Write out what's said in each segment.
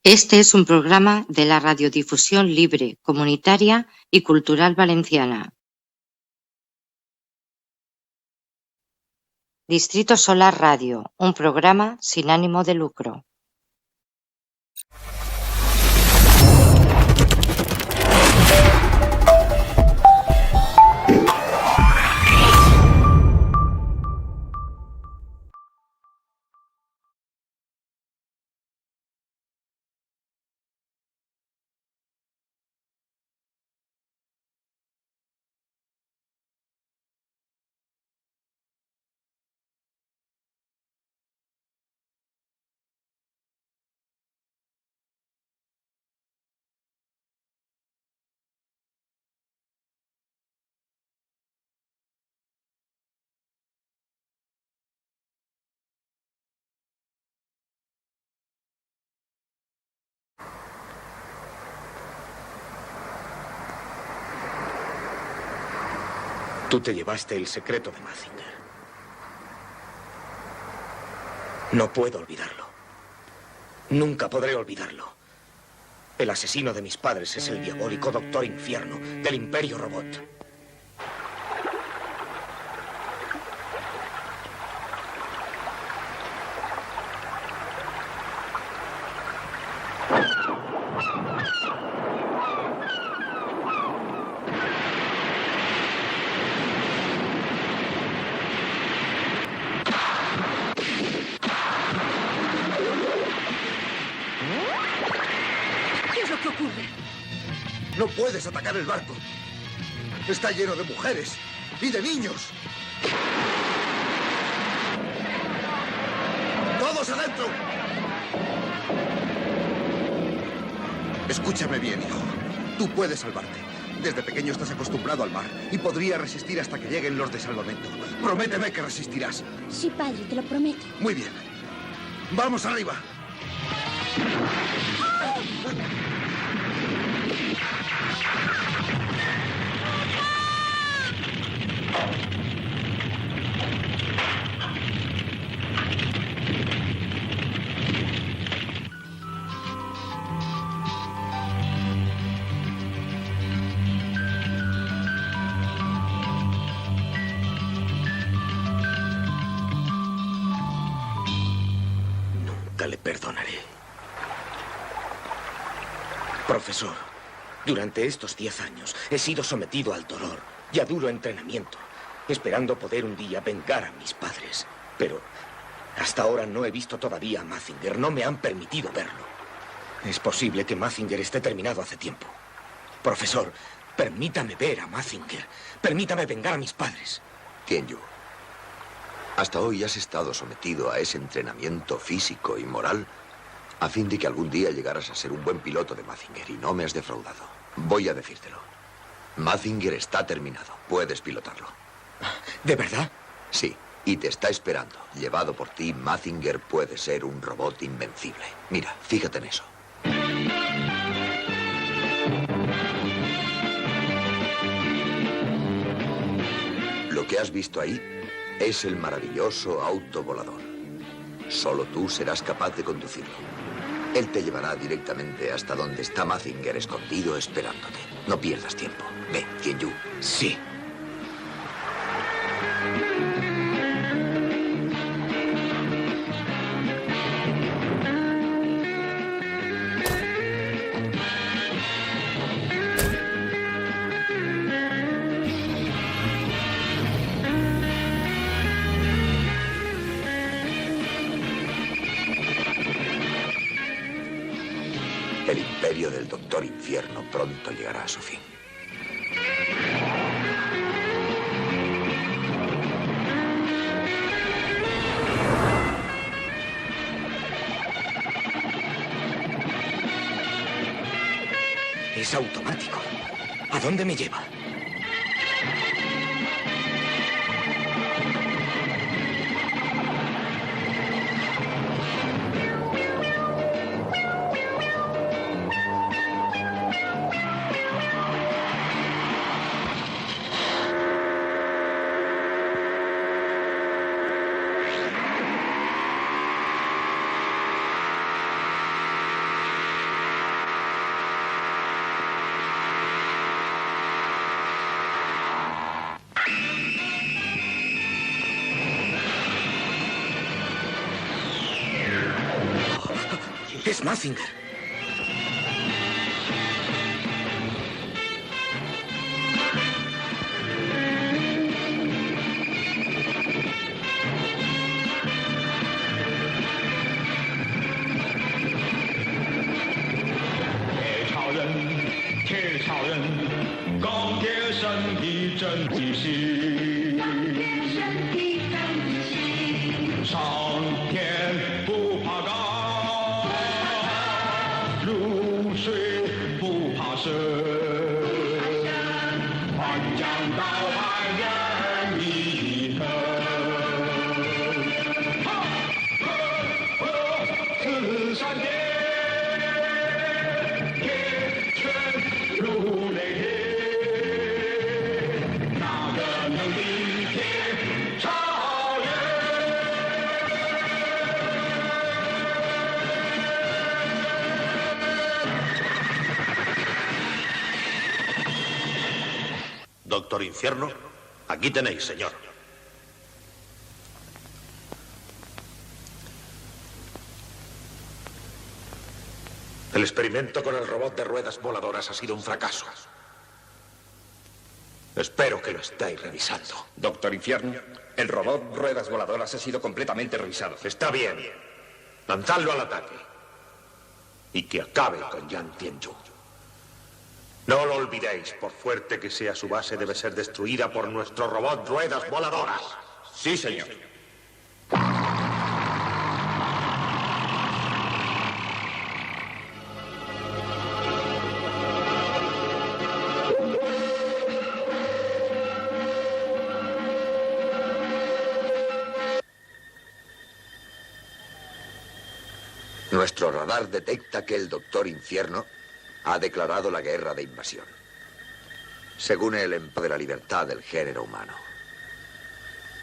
Este es un programa de la Radiodifusión Libre, Comunitaria y Cultural Valenciana. Distrito Solar Radio, un programa sin ánimo de lucro. Tú te llevaste el secreto de Mazinger. No puedo olvidarlo. Nunca podré olvidarlo. El asesino de mis padres es el diabólico Doctor Infierno del Imperio Robot. No puedes atacar el barco. Está lleno de mujeres y de niños. ¡Todos adentro! Escúchame bien, hijo. Tú puedes salvarte. Desde pequeño estás acostumbrado al mar y podría resistir hasta que lleguen los de salvamento. Prométeme que resistirás. Sí, padre, te lo prometo. Muy bien. ¡Vamos arriba! Nunca le perdonaré. Profesor, durante estos 10 años he sido sometido al dolor y a duro entrenamiento, esperando poder un día vengar a mis padres. Pero hasta ahora no he visto todavía a Mazinger, no me han permitido verlo. Es posible que Mazinger esté terminado hace tiempo. Profesor, permítame ver a Mazinger, permítame vengar a mis padres. Tianyu, hasta hoy has estado sometido a ese entrenamiento físico y moral a fin de que algún día llegaras a ser un buen piloto de Mazinger, y no me has defraudado. Voy a decírtelo. Mazinger está terminado. Puedes pilotarlo. ¿De verdad? Sí, y te está esperando. Llevado por ti, Mazinger puede ser un robot invencible. Mira, fíjate en eso. Lo que has visto ahí es el maravilloso auto volador. Solo tú serás capaz de conducirlo. Él te llevará directamente hasta donde está Mazinger escondido esperándote. No pierdas tiempo. Ve, Tianyu. Sí. El imperio del Doctor Infierno pronto llegará a su fin. Es automático. ¿A dónde me lleva? Es Mazinger. Doctor Infierno, aquí tenéis, señor. El experimento con el robot de ruedas voladoras ha sido un fracaso. Espero que lo estéis revisando. Doctor Infierno, el robot ruedas voladoras ha sido completamente revisado. Está bien. Lanzadlo al ataque. Y que acabe con Yang Tianyu. No lo olvidéis, por fuerte que sea su base, debe ser destruida por nuestro robot ruedas voladoras. Sí, señor. Nuestro radar detecta que el Doctor Infierno ha declarado la guerra de invasión. Según el emperador de la libertad del género humano.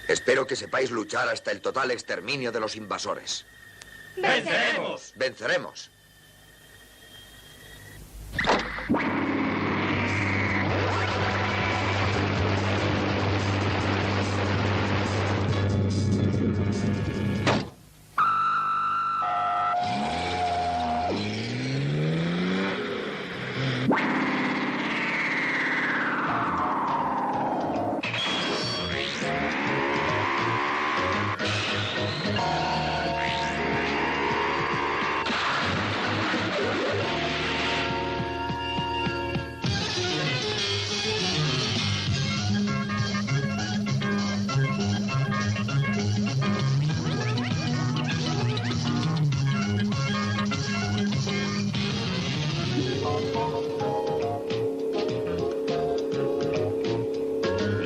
Espero que sepáis luchar hasta el total exterminio de los invasores. ¡Venceremos! ¡Venceremos!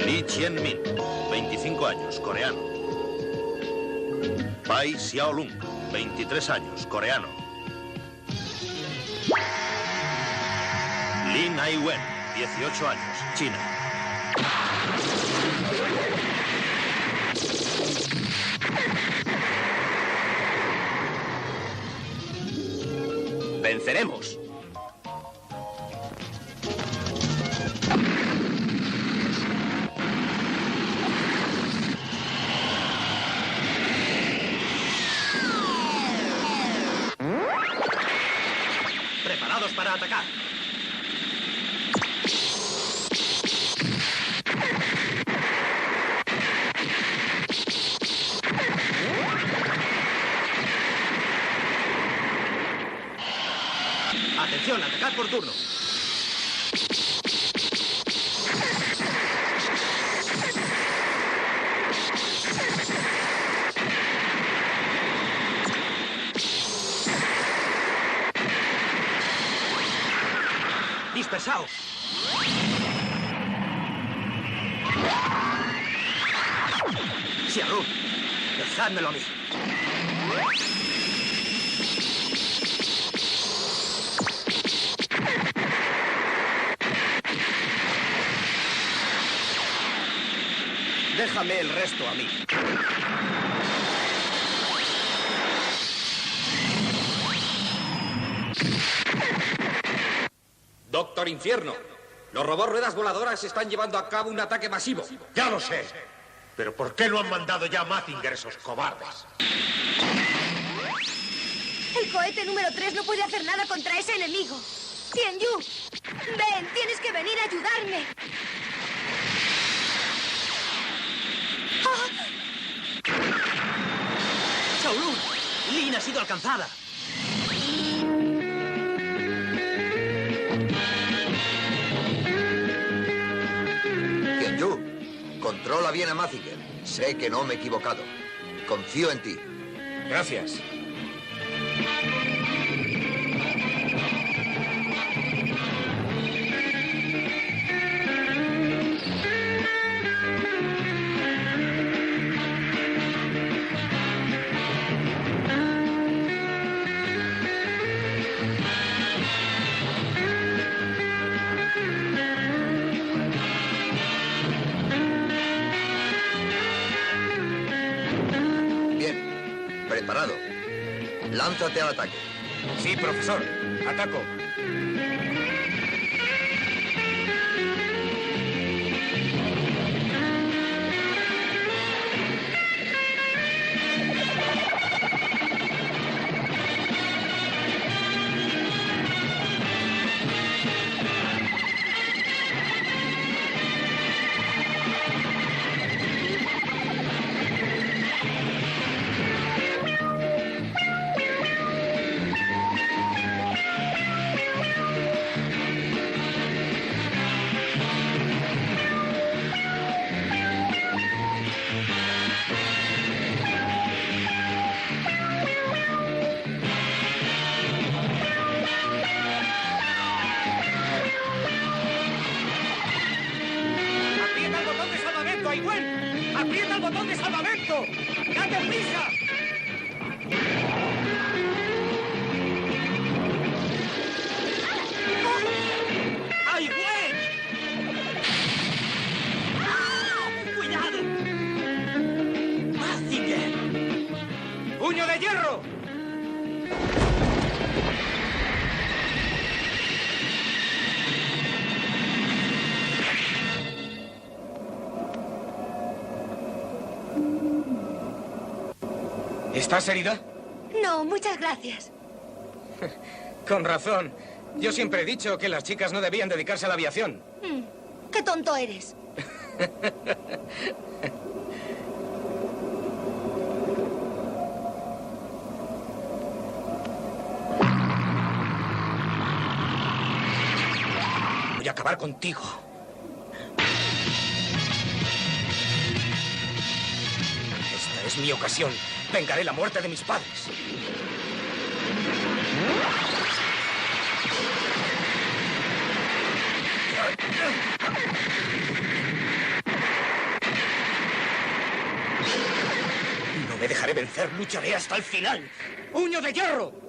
Lee Chien-min, 25 años, coreano. Pai Xiaolong, 23 años, coreano. Lin Ai-wen, 18 años, China. ¡Venceremos! ¡Preparados para atacar! ¡Atención! ¡Atacad por turno! ¡Dispersaos! Xiaolong, dejádmelo a mí. Déjame el resto a mí. Doctor Infierno, los robots ruedas voladoras están llevando a cabo un ataque masivo. Ya lo sé. Pero ¿por qué no han mandado ya a Mazinger esos cobardes? El cohete número 3 no puede hacer nada contra ese enemigo. Tianyu, ven, tienes que venir a ayudarme. Shaolun, Lin ha sido alcanzada. Tianyu, controla bien a Mazinger. Sé que no me he equivocado. Confío en ti. Gracias. Bien. Preparado. Lánzate al ataque. Sí, profesor. Ataco. ¡Aprieta el botón de salvamento, Aiwen! ¡Aprieta el botón de salvamento! ¡Date prisa! ¡Aiwen! ¡Cuidado! ¡Mazinger! ¡Puño de hierro! ¿Estás herida? No, muchas gracias. Con razón. Yo siempre he dicho que las chicas no debían dedicarse a la aviación. Qué tonto eres. Voy a acabar contigo. Esta es mi ocasión. Vengaré la muerte de mis padres. No me dejaré vencer, lucharé hasta el final. ¡Puño de hierro!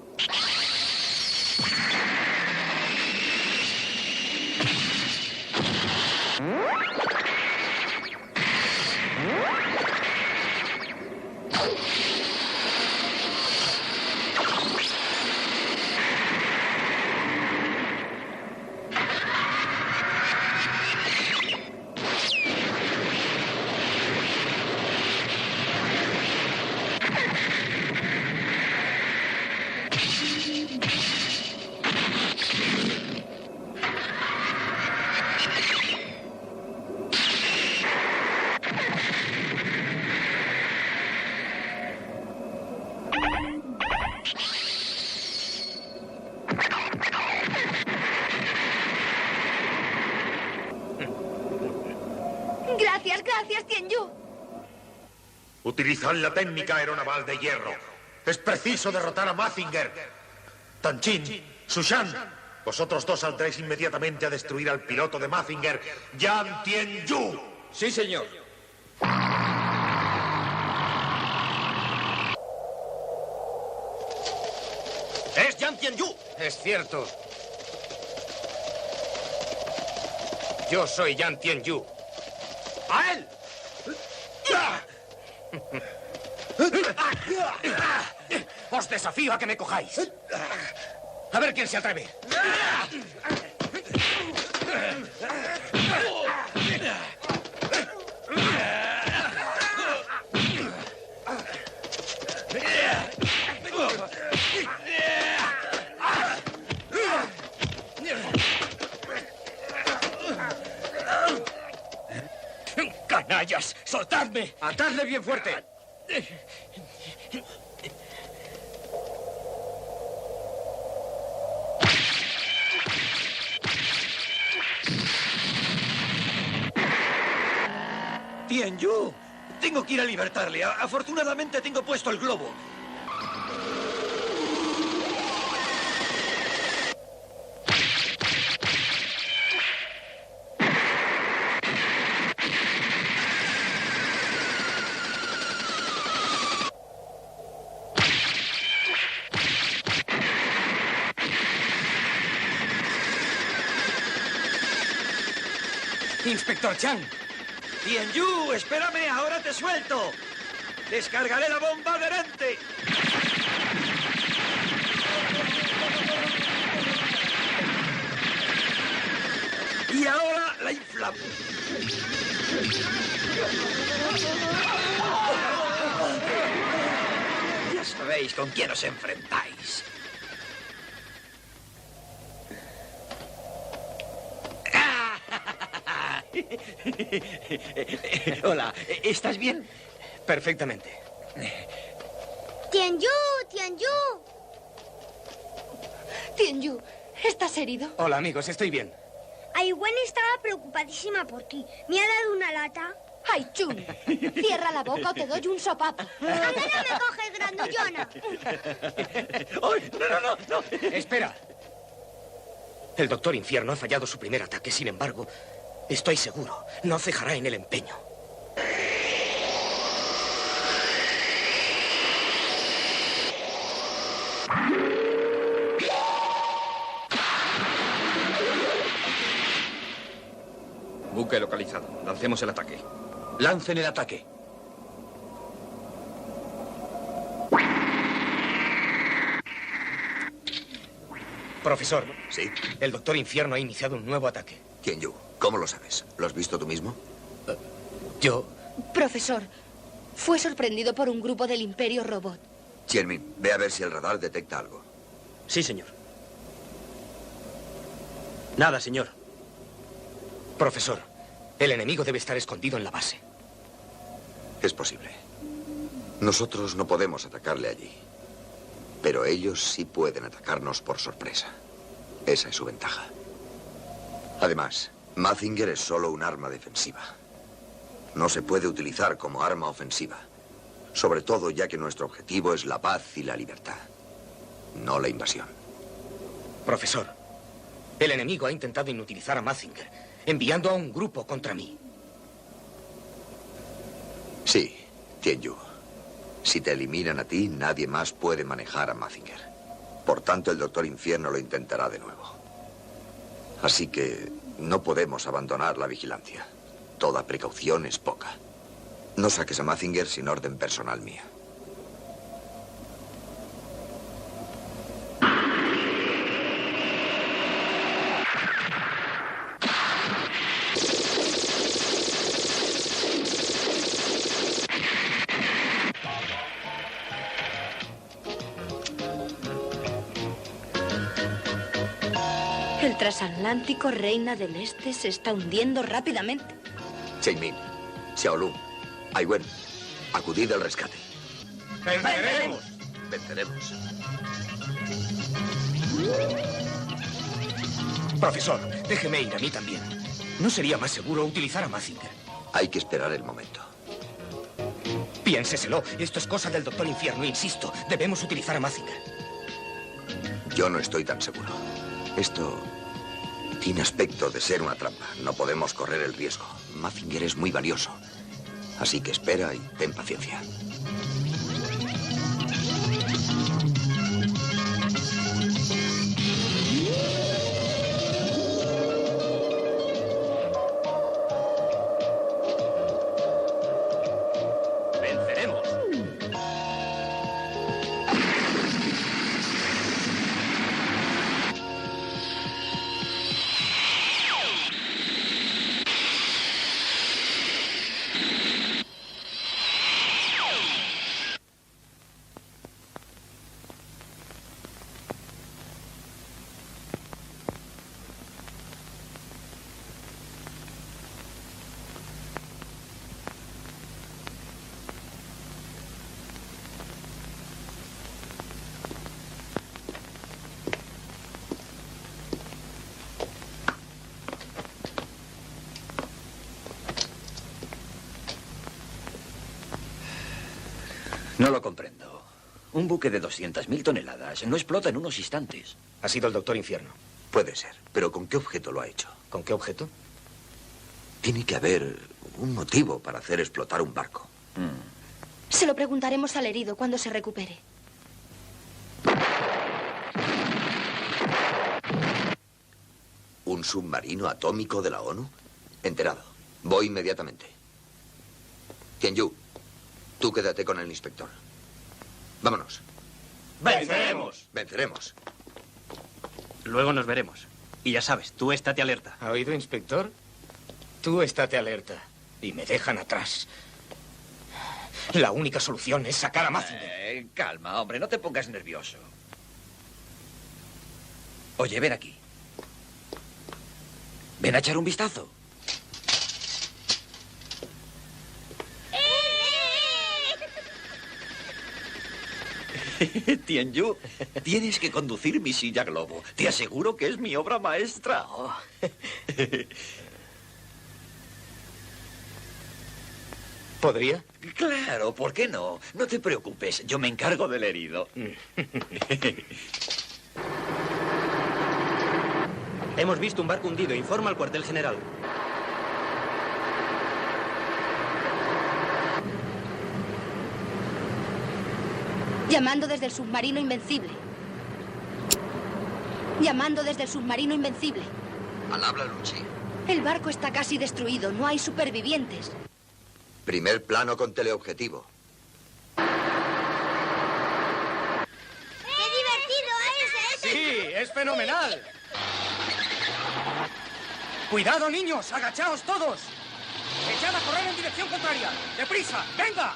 Gracias, gracias, Tianyu. Utilizad la técnica aeronaval de hierro. Es preciso derrotar a Mazinger. Tanchin, Sushan, vosotros dos saldréis inmediatamente a destruir al piloto de Mazinger, Yan Tianyu. Sí, señor. ¡Es Yan Tianyu! Es cierto. Yo soy Yan Tianyu. ¡A él! Os desafío a que me cojáis. A ver quién se atreve. ¡Atadle bien fuerte! ¡Tianyu! Tengo que ir a libertarle. Afortunadamente tengo puesto el globo. Inspector Chang. Tianyu, espérame, ahora te suelto. Descargaré la bomba adherente. Y ahora la inflamo. Ya sabéis con quién os enfrentáis. Hola, ¿estás bien? Perfectamente. ¡Tianyu! ¡Tianyu! Tianyu, ¿estás herido? Hola, amigos, estoy bien. Ai Wen estaba preocupadísima por ti. Me ha dado una lata. ¡Ay, Chun! Cierra la boca o te doy un sopapo. ¿A qué no me coges, grandullona? ¡Ay! No! Espera. El Doctor Infierno ha fallado su primer ataque, sin embargo, estoy seguro, no cejará en el empeño. Buque localizado. Lancemos el ataque. Lancen el ataque. Profesor, ¿Sí? el Doctor Infierno ha iniciado un nuevo ataque. Tianyu, ¿cómo lo sabes? ¿Lo has visto tú mismo? Yo... Profesor, fue sorprendido por un grupo del Imperio Robot. Jianmin, ve a ver si el radar detecta algo. Sí, señor. Nada, señor. Profesor, el enemigo debe estar escondido en la base. Es posible. Nosotros no podemos atacarle allí. Pero ellos sí pueden atacarnos por sorpresa. Esa es su ventaja. Además, Mazinger es solo un arma defensiva. No se puede utilizar como arma ofensiva. Sobre todo ya que nuestro objetivo es la paz y la libertad. No la invasión. Profesor, el enemigo ha intentado inutilizar a Mazinger, enviando a un grupo contra mí. Sí, Tianyu. Si te eliminan a ti, nadie más puede manejar a Mazinger. Por tanto, el Doctor Infierno lo intentará de nuevo. Así que no podemos abandonar la vigilancia. Toda precaución es poca. No saques a Mazinger sin orden personal mía. El transatlántico Reina del Este se está hundiendo rápidamente. Chengmin, Xiaolun, Ai Wen, acudid al rescate. ¡Venceremos! Venceremos. Profesor, déjeme ir a mí también. ¿No sería más seguro utilizar a Mazinger? Hay que esperar el momento. Piénseselo. Esto es cosa del Doctor Infierno, insisto. Debemos utilizar a Mazinger. Yo no estoy tan seguro. Esto tiene aspecto de ser una trampa. No podemos correr el riesgo. Mazinger es muy valioso. Así que espera y ten paciencia. ¡Venceremos! No lo comprendo. Un buque de 200.000 toneladas no explota en unos instantes. Ha sido el Doctor Infierno. Puede ser, pero ¿con qué objeto lo ha hecho? ¿Con qué objeto? Tiene que haber un motivo para hacer explotar un barco. Se lo preguntaremos al herido cuando se recupere. ¿Un submarino atómico de la ONU? Enterado. Voy inmediatamente. Tianyu, tú quédate con el inspector. Vámonos. ¡Venceremos! Venceremos. Luego nos veremos. Y ya sabes, tú estate alerta. ¿Ha oído, inspector? Tú estate alerta. Y me dejan atrás. La única solución es sacar a Mazinger. Calma, hombre, no te pongas nervioso. Oye, ven aquí. Ven a echar un vistazo. Tianyu, tienes que conducir mi silla globo. Te aseguro que es mi obra maestra. Oh. ¿Podría? Claro, ¿por qué no? No te preocupes, yo me encargo del herido. Hemos visto un barco hundido. Informa al cuartel general. Llamando desde el submarino Invencible. Llamando desde el submarino Invencible. Al habla, Luchi. El barco está casi destruido. No hay supervivientes. Primer plano con teleobjetivo. ¡Qué divertido es! ¡Sí! ¡Es fenomenal! ¡Cuidado, niños! ¡Agachaos todos! ¡Echad a correr en dirección contraria! ¡Deprisa! ¡Venga!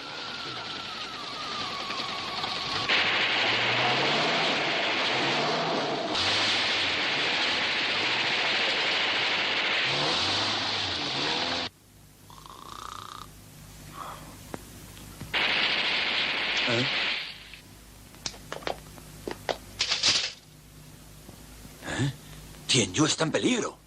Tianyu está en peligro.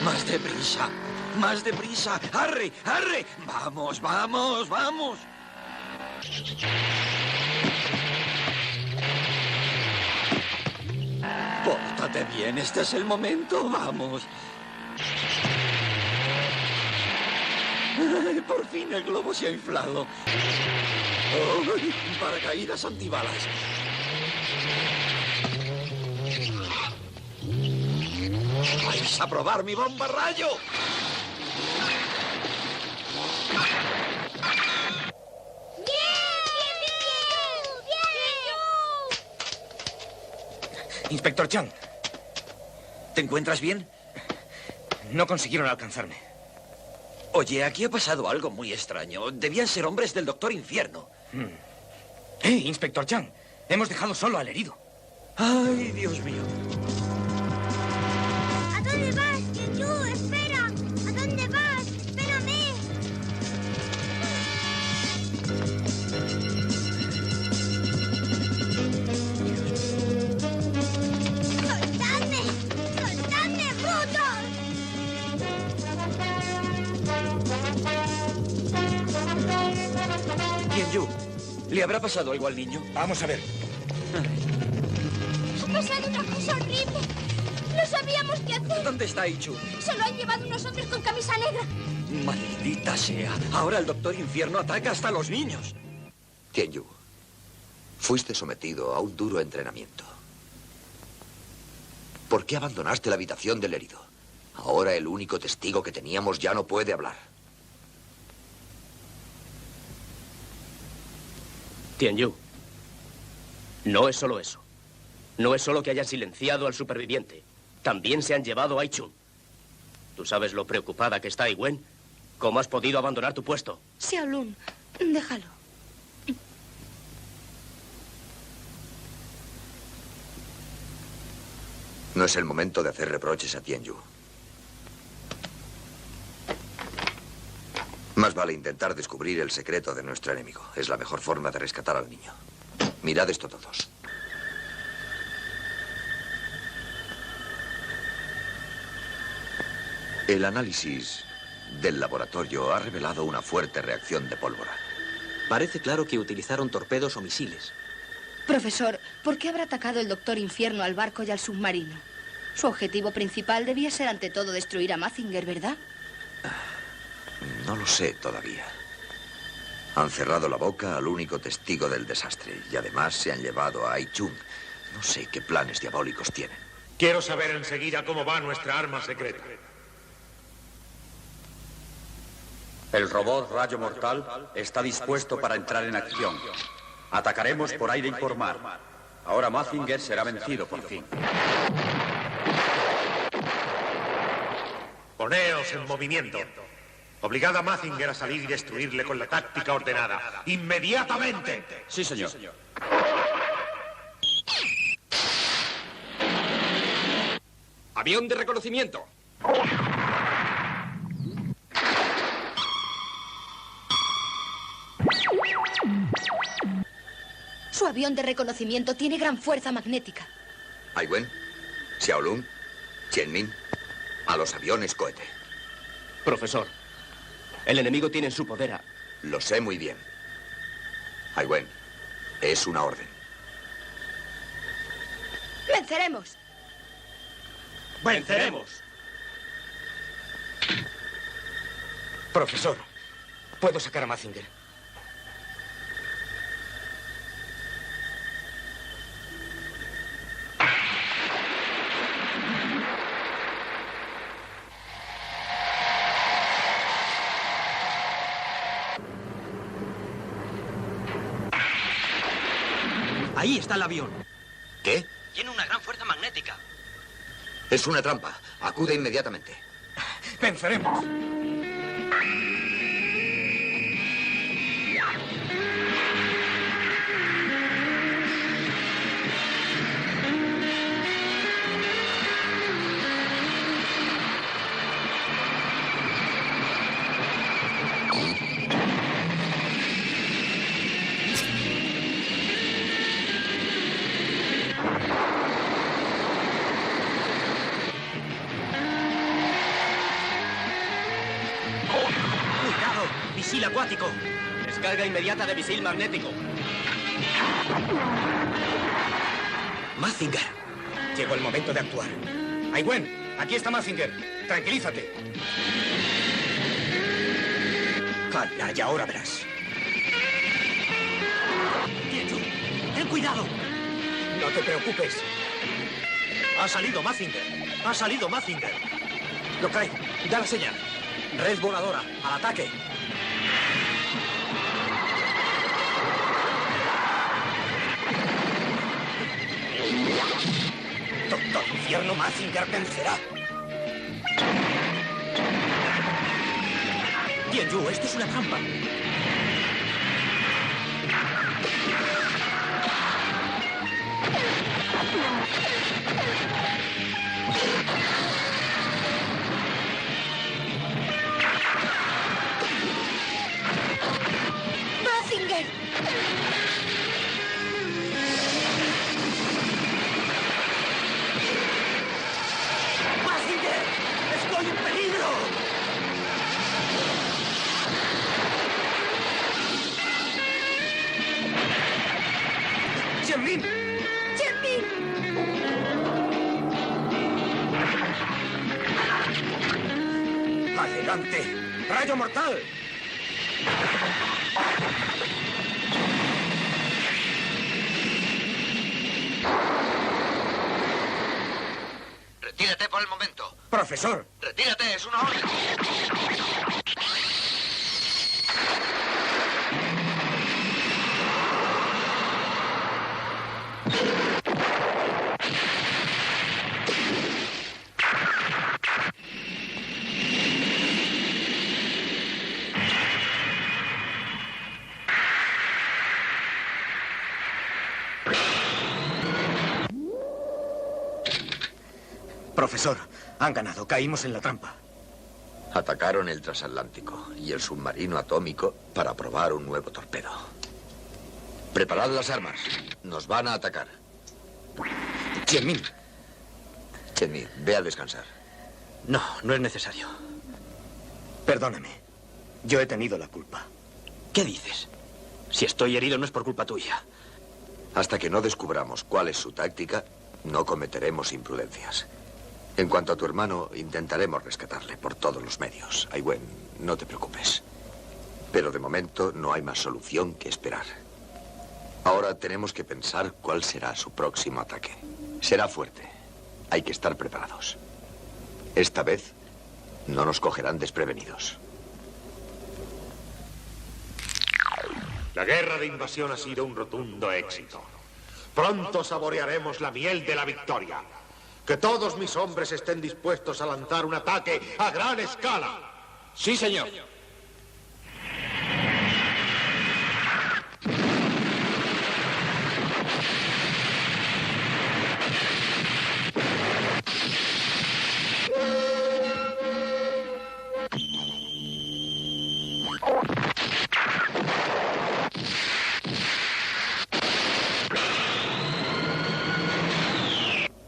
¡Más deprisa! ¡Más deprisa! ¡Arre! ¡Arre! ¡Vamos, vamos, vamos! Pórtate bien, este es el momento. ¡Vamos! Ay, por fin el globo se ha inflado. Oh, paracaídas antibalas. ¡Vais a probar mi bomba rayo! Inspector Chang. ¿Te encuentras bien? No consiguieron alcanzarme. Oye, aquí ha pasado algo muy extraño. Debían ser hombres del Doctor Infierno. Inspector Chang. Hemos dejado solo al herido. ¡Ay, Dios mío! ¿A dónde vas, Tianyu? ¡Espera! ¿A dónde vas? ¡Espérame! ¡Soltadme! ¡Soltadme, brutos! Tianyu, ¿le habrá pasado algo al niño? Vamos a ver. Ha pasado una cosa horrible. No sabíamos qué hacer. ¿Dónde está Ichu? Se lo han llevado unos hombres con camisa negra. Maldita sea. Ahora el Doctor Infierno ataca hasta a los niños. Tianyu, fuiste sometido a un duro entrenamiento. ¿Por qué abandonaste la habitación del herido? Ahora el único testigo que teníamos ya no puede hablar. Tianyu, no es solo eso. No es solo que hayan silenciado al superviviente. También se han llevado a Ichun. ¿Tú sabes lo preocupada que está Iwen? ¿Cómo has podido abandonar tu puesto? Xiaolun, déjalo. No es el momento de hacer reproches a Tianyu. Más vale intentar descubrir el secreto de nuestro enemigo. Es la mejor forma de rescatar al niño. Mirad esto todos. El análisis del laboratorio ha revelado una fuerte reacción de pólvora. Parece claro que utilizaron torpedos o misiles. Profesor, ¿por qué habrá atacado el Doctor Infierno al barco y al submarino? Su objetivo principal debía ser ante todo destruir a Mazinger, ¿verdad? No lo sé todavía. Han cerrado la boca al único testigo del desastre y además se han llevado a Ai Chung. No sé qué planes diabólicos tienen. Quiero saber enseguida cómo va nuestra arma secreta. El robot Rayo Mortal está dispuesto para entrar en acción. Atacaremos por aire y por mar. Ahora Mazinger será vencido por fin. Poneos en movimiento. Obligad a Mazinger a salir y destruirle con la táctica ordenada. ¡Inmediatamente! Sí, señor. Avión de reconocimiento. Su avión de reconocimiento tiene gran fuerza magnética. Ai Wen, Xiaolun, Qianmin, a los aviones cohete. Profesor, el enemigo tiene en su poder a... Lo sé muy bien. Ai Wen, es una orden. ¡Venceremos! ¡Venceremos! Profesor, puedo sacar a Mazinger. Ahí está el avión. ¿Qué? Tiene una gran fuerza magnética. Es una trampa. Acude inmediatamente. ¡Venceremos! ¡Misil acuático! Descarga inmediata de misil magnético. Mazinger. Llegó el momento de actuar. Ai Wen, aquí está Mazinger. Tranquilízate. Calla, y ahora verás. Tianyu, ten cuidado. No te preocupes. Ha salido Mazinger. Ha salido Mazinger. Yokai, da la señal. Red voladora, al ataque. Doctor Infierno, Mazinger vencerá. Tianyu, esto es una trampa. ¡Mazinger! ¡Mazinger! ¡Estoy en peligro! ¡Qianmin! ¡Qianmin! ¡Adelante! ¡Rayo mortal! Retírate por el momento. ¡Profesor! Retírate, es una orden. Profesor, han ganado. Caímos en la trampa. Atacaron el transatlántico y el submarino atómico para probar un nuevo torpedo. Preparad las armas. Nos van a atacar. Chen-Min. Chen-Min, ve a descansar. No, no es necesario. Perdóname. Yo he tenido la culpa. ¿Qué dices? Si estoy herido no es por culpa tuya. Hasta que no descubramos cuál es su táctica, no cometeremos imprudencias. En cuanto a tu hermano, intentaremos rescatarle por todos los medios. Aiwen, no te preocupes. Pero de momento no hay más solución que esperar. Ahora tenemos que pensar cuál será su próximo ataque. Será fuerte. Hay que estar preparados. Esta vez no nos cogerán desprevenidos. La guerra de invasión ha sido un rotundo éxito. Pronto saborearemos la miel de la victoria. Que todos mis hombres estén dispuestos a lanzar un ataque a gran escala. Sí, señor.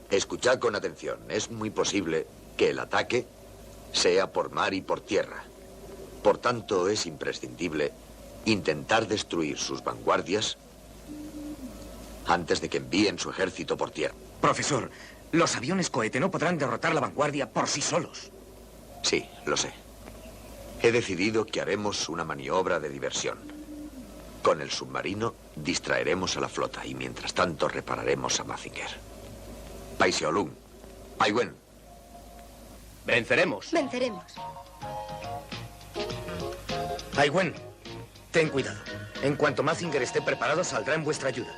Escuchad con atención. Es muy posible que el ataque sea por mar y por tierra. Por tanto, es imprescindible intentar destruir sus vanguardias antes de que envíen su ejército por tierra. Profesor, los aviones cohete no podrán derrotar la vanguardia por sí solos. Sí, lo sé. He decidido que haremos una maniobra de diversión. Con el submarino distraeremos a la flota y mientras tanto repararemos a Mazinger. Pai Xiaolong. Aiwen. Venceremos. Venceremos. Aiwen, ten cuidado. En cuanto Mazinger esté preparado, saldrá en vuestra ayuda.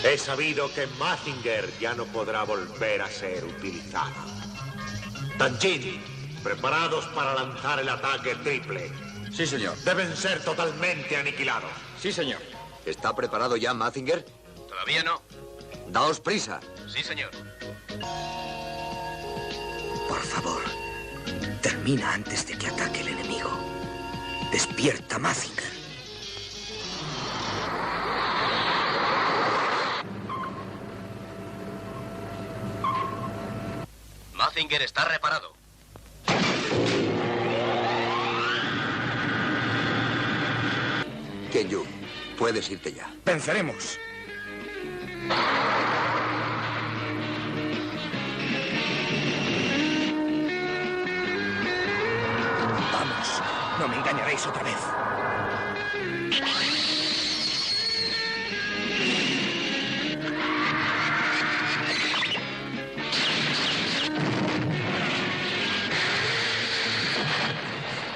He sabido que Mazinger ya no podrá volver a ser utilizado. Tanjin, preparados para lanzar el ataque triple. Sí, señor. Deben ser totalmente aniquilados. Sí, señor. ¿Está preparado ya Mazinger? Todavía no. Daos prisa. Sí, señor. Por favor, termina antes de que ataque el enemigo. Despierta, Mazinger. Mazinger está reparado. Tianyu, puedes irte ya. Venceremos. Vamos, no me engañaréis otra vez.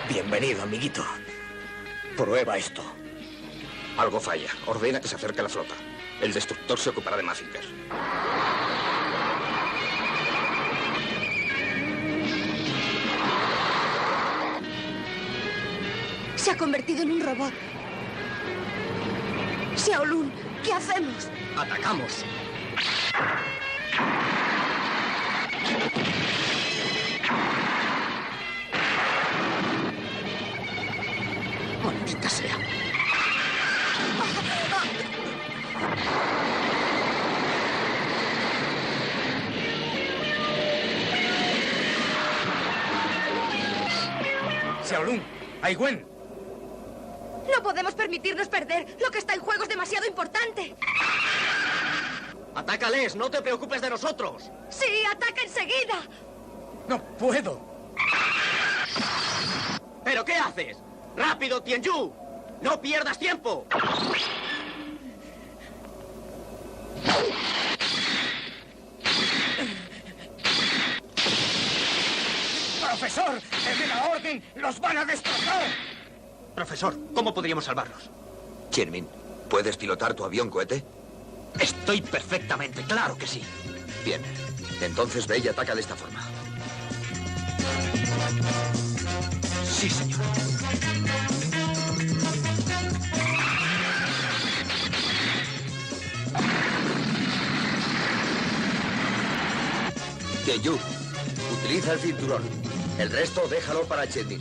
Bienvenido, amiguito. Prueba esto. Algo falla. Ordena que se acerque a la flota. El destructor se ocupará de Mazinger. Se ha convertido en un robot. Xiaolong, ¿qué hacemos? ¡Atacamos! ¡Maldita sea! Xiaolong, Aiwen. No podemos permitirnos perder. Lo que está en juego es demasiado importante. ¡Atácales! ¡No te preocupes de nosotros! Sí, ataca enseguida. No puedo. ¿Pero qué haces? ¡Rápido, Tianyu! ¡No pierdas tiempo! ¡Profesor! ¡Desde la orden! ¡Los van a destrozar! Profesor, ¿cómo podríamos salvarlos? Chen-Min, ¿puedes pilotar tu avión cohete? Estoy perfectamente, claro que sí. Bien, entonces ve y ataca de esta forma. Sí, señor. Tianyu, utiliza el cinturón. El resto déjalo para Chen-Min.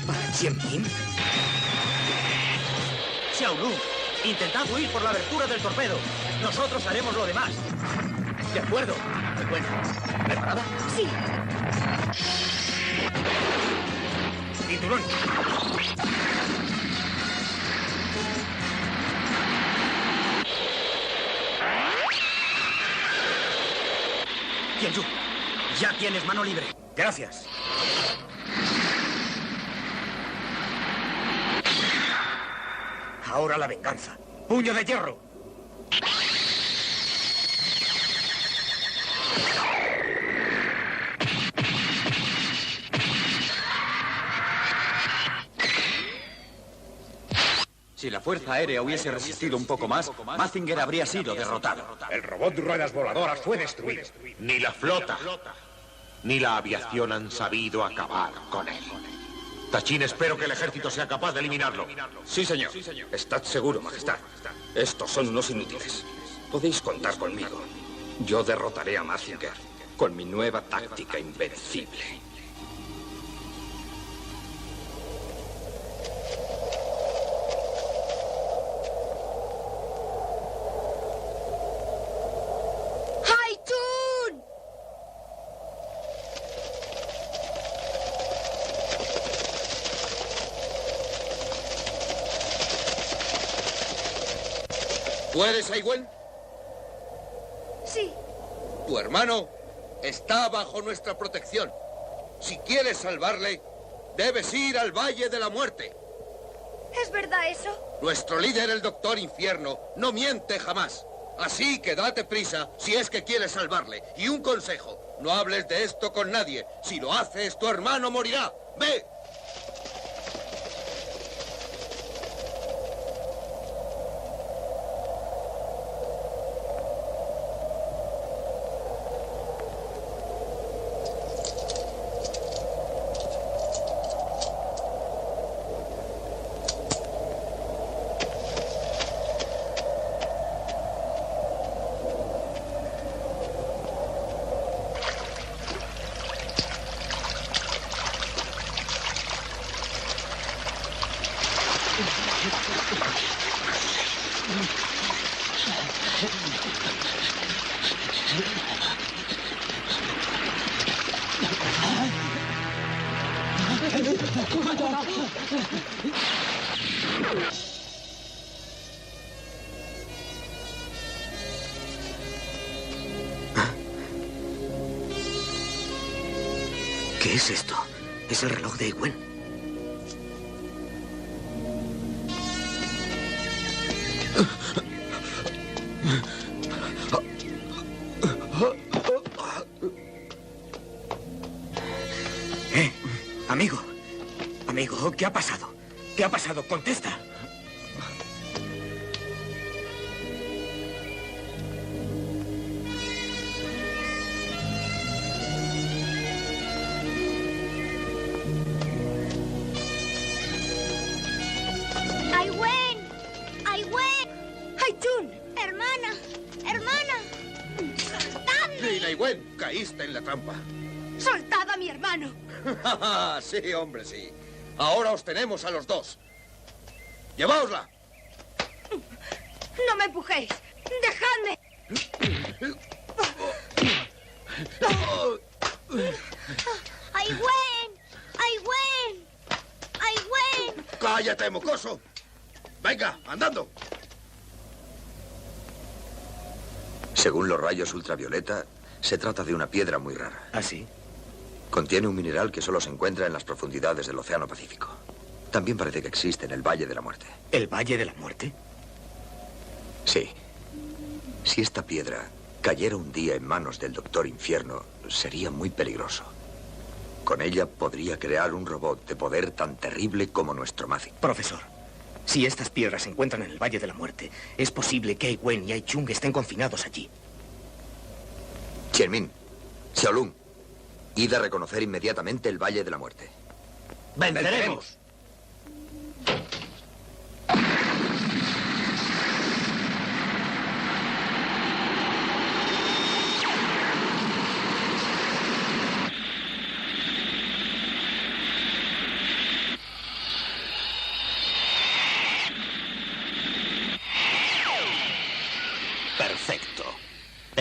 ¿Para Chen-Min? Xiaolun, intentad huir por la abertura del torpedo. Nosotros haremos lo demás. De acuerdo. Bueno, ¿preparada? Sí. Cinturón. Tianyu, ya tienes mano libre. Gracias. Ahora la venganza. ¡Puño de hierro! Si la Fuerza Aérea hubiese resistido un poco más, Mazinger habría sido derrotado. El robot de ruedas voladoras fue destruido. Ni la flota, ni la aviación han sabido acabar con él. Tachin, espero que el ejército sea capaz de eliminarlo. Sí, señor. Estad seguro, Majestad. Estos son unos inútiles. Podéis contar conmigo. Yo derrotaré a Mazinger con mi nueva táctica invencible. ¡Haitun! ¿Tú eres Aiwen? Sí. Tu hermano está bajo nuestra protección. Si quieres salvarle, debes ir al Valle de la Muerte. ¿Es verdad eso? Nuestro líder, el Doctor Infierno, no miente jamás. Así que date prisa si es que quieres salvarle. Y un consejo, no hables de esto con nadie. Si lo haces, tu hermano morirá. ¡Ve! ¿Qué es esto? Es el reloj de Aiwen. Amigo. Amigo, ¿qué ha pasado? ¿Qué ha pasado? Contesta. ¡Aiwen! ¡Aiwen! ¡Haitun! ¡Hermana! ¡Hermana! ¡Soltadme! Lin Aiwen, caíste en la trampa. ¡Soltad a mi hermano! Sí, hombre, sí. Ahora os tenemos a los dos. ¡Lleváosla! ¡No me empujéis! ¡Dejadme! ¡Aiwen! ¡Aiwen! ¡Aiwen! ¡Cállate, mocoso! ¡Venga, andando! Según los rayos ultravioleta, se trata de una piedra muy rara. ¿Ah, sí? Contiene un mineral que solo se encuentra en las profundidades del Océano Pacífico. También parece que existe en el Valle de la Muerte. ¿El Valle de la Muerte? Sí. Si esta piedra cayera un día en manos del Doctor Infierno, sería muy peligroso. Con ella podría crear un robot de poder tan terrible como nuestro Mazinger. Profesor, si estas piedras se encuentran en el Valle de la Muerte, es posible que Aiwen y Aichung estén confinados allí. Chen-Min, Xiaolun, id a reconocer inmediatamente el Valle de la Muerte. ¡Venceremos!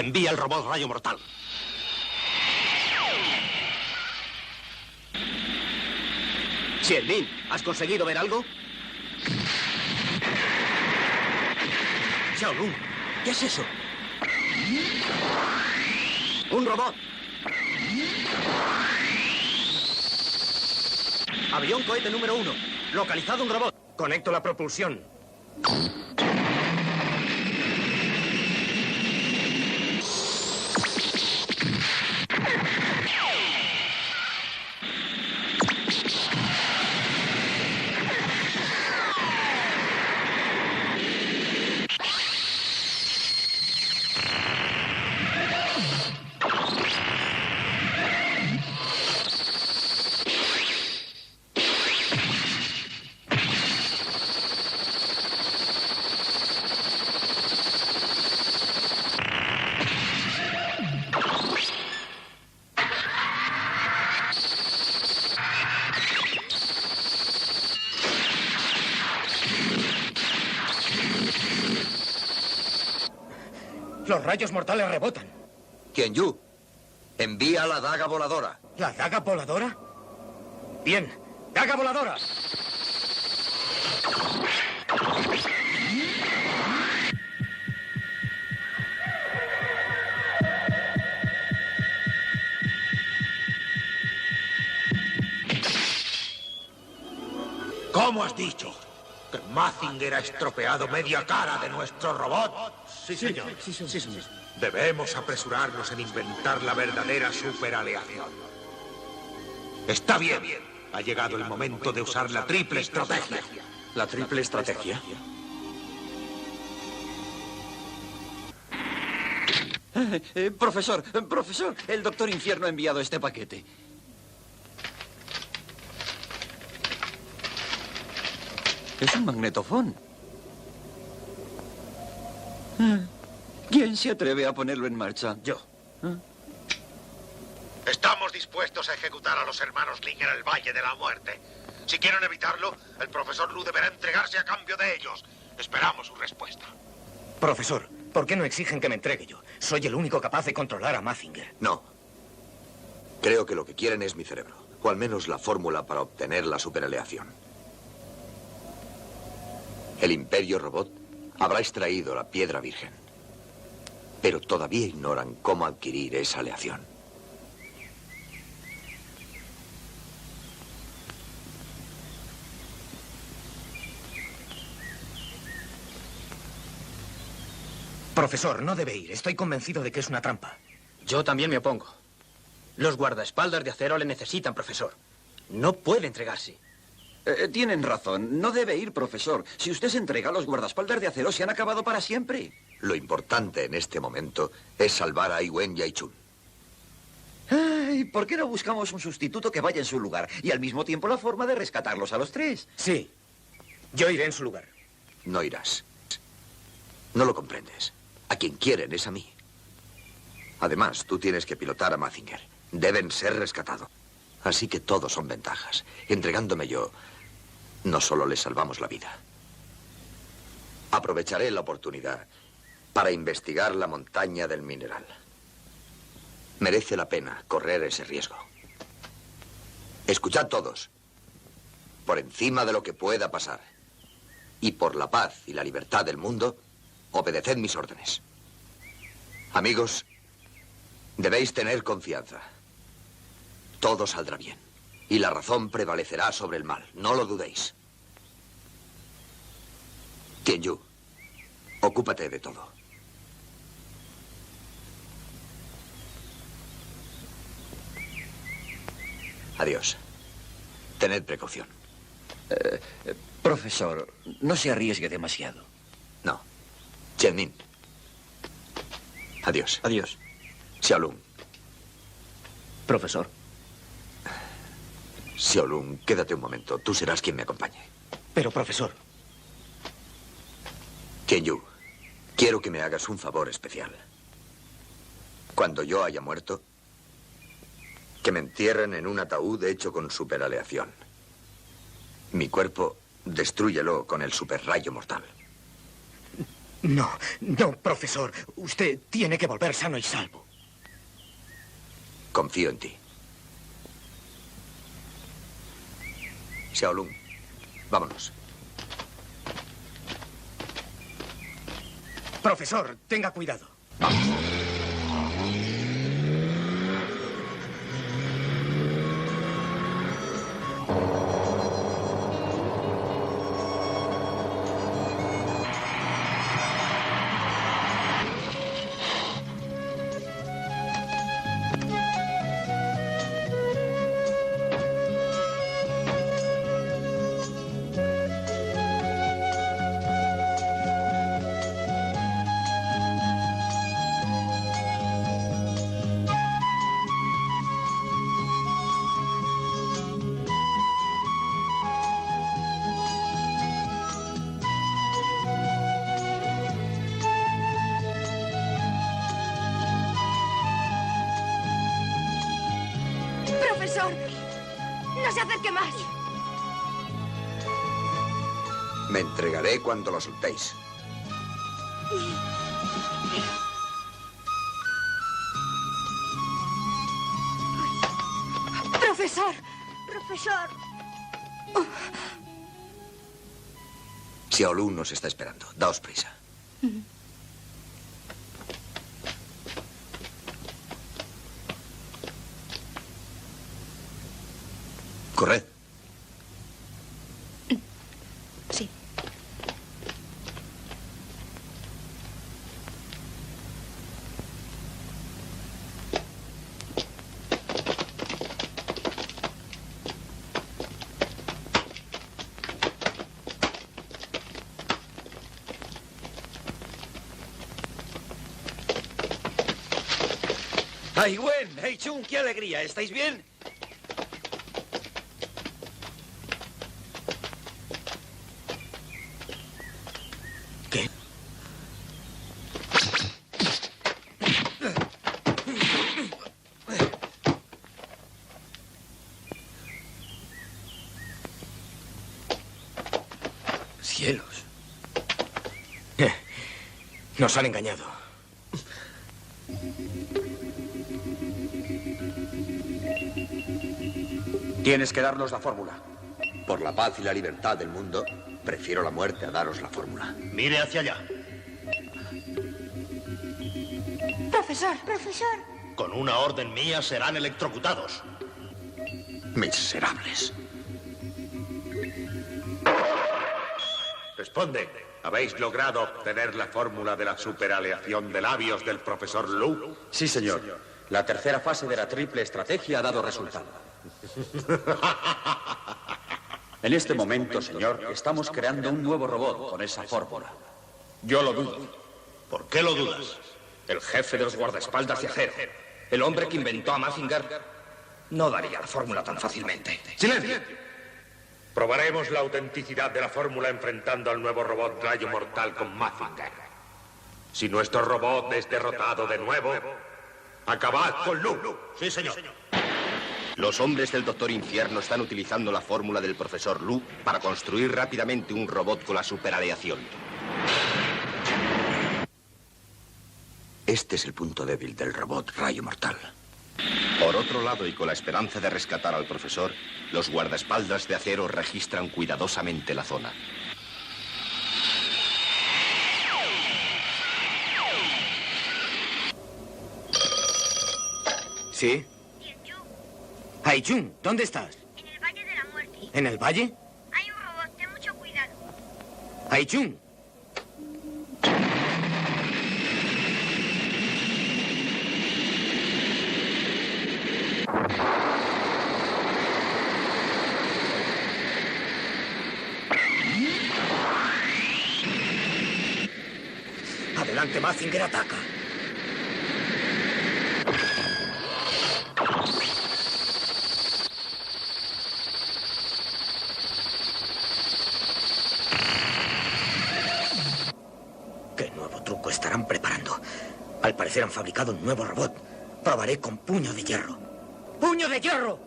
Envía el robot rayo mortal. Xianmin, ¿has conseguido ver algo? Xiaolun, ¿qué es eso? ¡Un robot! Avión cohete número 1. Localizado un robot. Conecto la propulsión. Los rayos mortales rebotan. Tianyu, envía la daga voladora. ¿La daga voladora? Bien, daga voladora. ¿Cómo has dicho? ¿Que Mazinger ha estropeado media cara de nuestro robot? Sí, señor. Sí, señor. Debemos apresurarnos en inventar la verdadera superaleación. Está bien. Ha llegado el momento de usar la triple estrategia. ¿La triple estrategia? Profesor, el Doctor Infierno ha enviado este paquete. Es un magnetofón. ¿Quién se atreve a ponerlo en marcha? Yo. Estamos dispuestos a ejecutar a los hermanos Ling en el Valle de la Muerte. Si quieren evitarlo, el profesor Lu deberá entregarse a cambio de ellos. Esperamos su respuesta. Profesor, ¿por qué no exigen que me entregue yo? Soy el único capaz de controlar a Mazinger. No. Creo que lo que quieren es mi cerebro. O al menos la fórmula para obtener la superaleación. El Imperio Robot habrá extraído la piedra virgen. Pero todavía ignoran cómo adquirir esa aleación. Profesor, no debe ir. Estoy convencido de que es una trampa. Yo también me opongo. Los guardaespaldas de acero le necesitan, profesor. No puede entregarse. Tienen razón. No debe ir, profesor. Si usted se entrega, los guardaespaldas de acero se han acabado para siempre. Lo importante en este momento es salvar a Ai Wen y a Ai Chun. Ay, ¿por qué no buscamos un sustituto que vaya en su lugar? Y al mismo tiempo la forma de rescatarlos a los tres. Sí. Yo iré en su lugar. No irás. No lo comprendes. A quien quieren es a mí. Además, tú tienes que pilotar a Mazinger. Deben ser rescatados. Así que todos son ventajas. Entregándome yo, no solo les salvamos la vida. Aprovecharé la oportunidad para investigar la montaña del mineral. Merece la pena correr ese riesgo. Escuchad todos. Por encima de lo que pueda pasar, y por la paz y la libertad del mundo, obedeced mis órdenes. Amigos, debéis tener confianza. Todo saldrá bien. Y la razón prevalecerá sobre el mal. No lo dudéis. Tianyu, ocúpate de todo. Adiós. Tened precaución. Profesor, no se arriesgue demasiado. No. Xianmin. Adiós. Adiós. Xiaolun. Profesor. Xiaolun, quédate un momento. Tú serás quien me acompañe. Pero, profesor. Tianyu, quiero que me hagas un favor especial. Cuando yo haya muerto, que me entierren en un ataúd hecho con superaleación. Mi cuerpo, destrúyelo con el superrayo mortal. No, no, profesor. Usted tiene que volver sano y salvo. Confío en ti. Xiaolun, vámonos. Profesor, tenga cuidado. ¡Profesor! ¡No se acerque más! Me entregaré cuando lo soltéis. ¡Profesor! ¡Profesor! Xiaolun nos está esperando. Daos prisa. Corred. Sí. ¡Ay, Gwen! ¡Hey, Chung! ¡Qué alegría! ¿Estáis bien? ¿Qué? Cielos. Nos han engañado. Tienes que darnos la fórmula. Por la paz y la libertad del mundo, prefiero la muerte a daros la fórmula. Mire hacia allá. ¡Profesor! ¡Profesor! Con una orden mía serán electrocutados. Miserables. Responde. ¿Habéis logrado obtener la fórmula de la superaleación de labios del profesor Lu? Sí, señor. La tercera fase de la triple estrategia ha dado resultado. En este momento, señor, estamos creando un nuevo robot con esa fórmula. Yo lo dudo. ¿Por qué lo dudas? El jefe de los guardaespaldas de acero, el hombre que inventó a Mazinger, no daría la fórmula tan fácilmente. ¡Silencio! Probaremos la autenticidad de la fórmula enfrentando al nuevo robot Rayo Mortal con Mazinger. Si nuestro robot es derrotado de nuevo, acabad con Lu. Sí, señor. Los hombres del Doctor Infierno están utilizando la fórmula del profesor Lu para construir rápidamente un robot con la superaleación. Este es el punto débil del robot Rayo Mortal. Por otro lado, y con la esperanza de rescatar al profesor, los guardaespaldas de acero registran cuidadosamente la zona. ¿Sí? Haichun, ¿dónde estás? En el Valle de la Muerte. ¿En el valle? Hay un robot, ten mucho cuidado. Haichun. Adelante, Mazinger, ataca. ¿Qué nuevo truco estarán preparando? Al parecer han fabricado un nuevo robot. Probaré con puño de hierro. ¡Puño de hierro!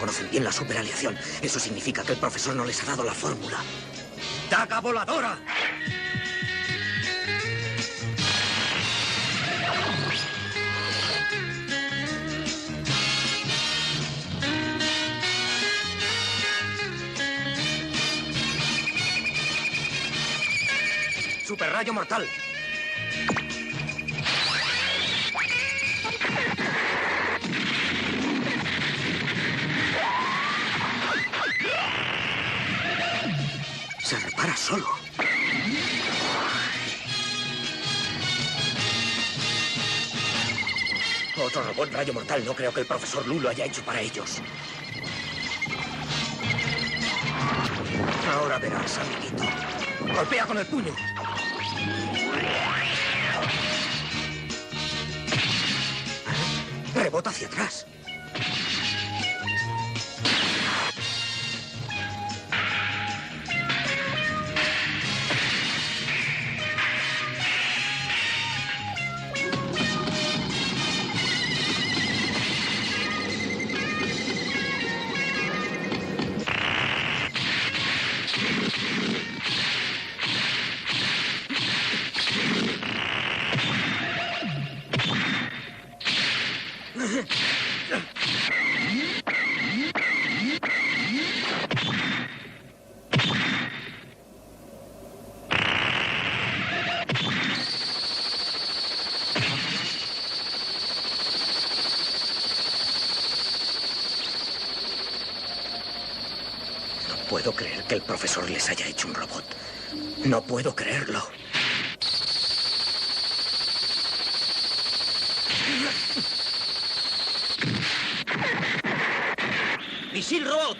conocen bien la superaleación. Eso significa que el profesor no les ha dado la fórmula. ¡Daga voladora! ¡Superrayo mortal! Se repara solo. Otro robot rayo mortal. No creo que el profesor Lu lo haya hecho para ellos. Ahora verás, amiguito. Golpea con el puño. Rebota hacia atrás. No puedo creer que el profesor les haya hecho un robot. No puedo creerlo. ¡Misil robot!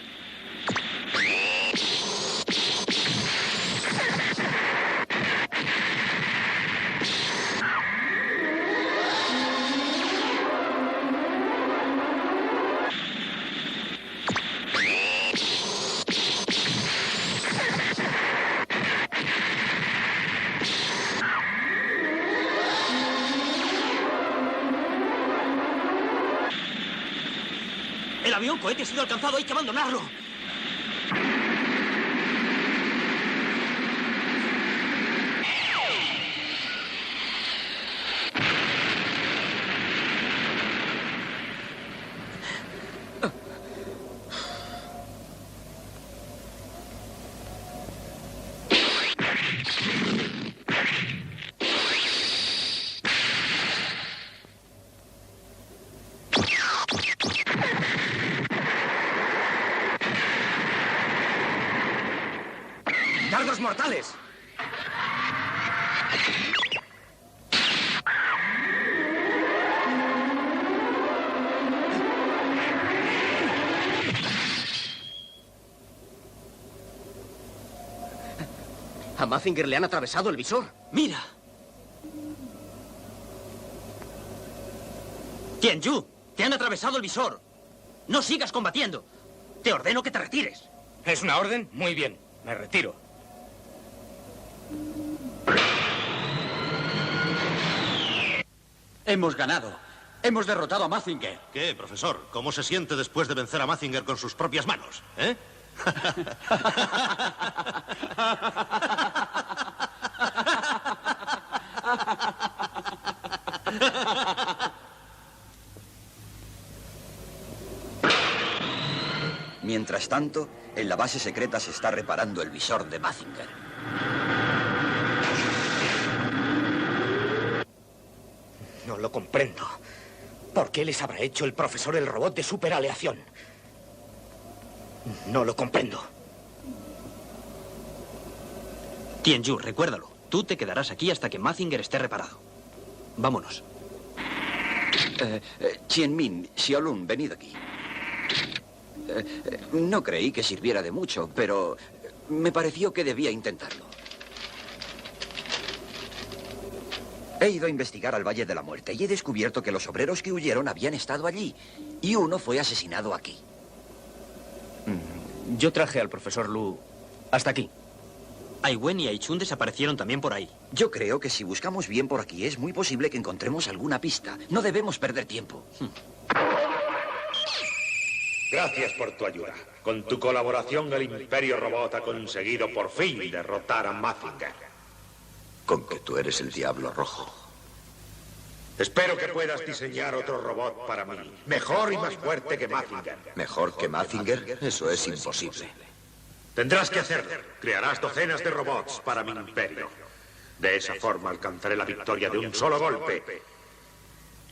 ¡El avión cohete ha sido alcanzado! ¡Hay que abandonarlo! ¡Dardos mortales! A Mazinger le han atravesado el visor. ¡Mira! Tianyu, te han atravesado el visor. No sigas combatiendo. Te ordeno que te retires. ¿Es una orden? Muy bien. Me retiro. Hemos ganado. Hemos derrotado a Mazinger. ¿Qué, profesor? ¿Cómo se siente después de vencer a Mazinger con sus propias manos? ¿Eh? Mientras tanto, en la base secreta se está reparando el visor de Mazinger. No lo comprendo. ¿Por qué les habrá hecho el profesor el robot de superaleación? No lo comprendo. Tianyu, recuérdalo. Tú te quedarás aquí hasta que Mazinger esté reparado. Vámonos. Qianmin, Xiaolun, venid aquí. No creí que sirviera de mucho, pero me pareció que debía intentarlo. He ido a investigar al Valle de la Muerte y he descubierto que los obreros que huyeron habían estado allí. Y uno fue asesinado aquí. Yo traje al profesor Lu hasta aquí. Ai Wen y Ai Chun desaparecieron también por ahí. Yo creo que si buscamos bien por aquí es muy posible que encontremos alguna pista. No debemos perder tiempo. Gracias por tu ayuda. Con tu colaboración, el Imperio Robot ha conseguido por fin derrotar a Mazinger. Con que tú eres el Diablo Rojo. Espero que puedas diseñar otro robot para mí. Mejor y más fuerte que Mazinger. ¿Mejor que Mazinger? Eso es imposible. Tendrás que hacerlo. Crearás docenas de robots para mi imperio. De esa forma alcanzaré la victoria de un solo golpe.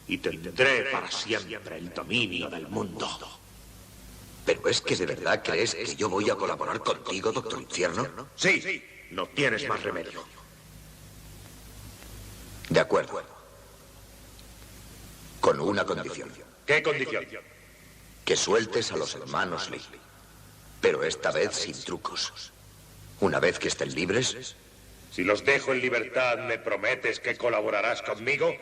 Y tendré para siempre el dominio del mundo. ¿Pero es que de verdad crees que yo voy a colaborar contigo, Doctor Infierno? Sí, no tienes más remedio. De acuerdo. Con una condición. ¿Qué condición? Que sueltes a los hermanos Lee. Pero esta vez sin trucos. Una vez que estén libres... Si los dejo en libertad, ¿me prometes que colaborarás conmigo?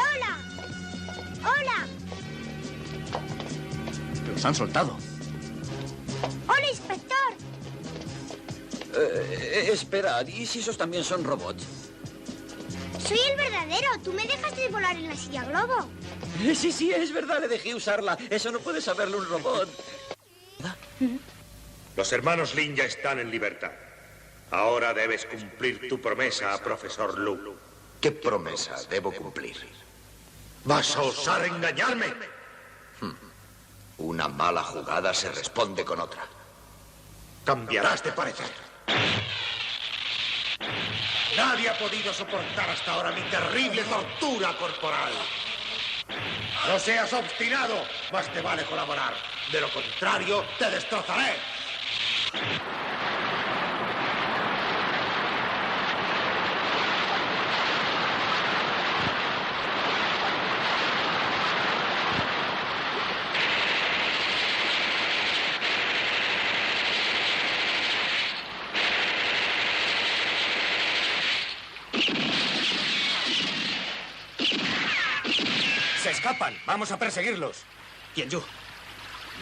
¡Hola! ¡Hola! Los han soltado. ¡Hola, inspector! Esperad, ¿y si esos también son robots? Soy el verdadero. Tú me dejaste volar en la silla globo. Sí, es verdad, le dejé usarla. Eso no puede saberlo un robot. Los hermanos Lin ya están en libertad. Ahora debes cumplir tu promesa a Profesor Lu. ¿Qué promesa debo cumplir? ¿Vas a osar engañarme? Una mala jugada se responde con otra. Cambiarás de parecer. Nadie ha podido soportar hasta ahora mi terrible tortura corporal. No seas obstinado, más te vale colaborar. De lo contrario, te destrozaré. ¡Se escapan! ¡Vamos a perseguirlos! Tianyu,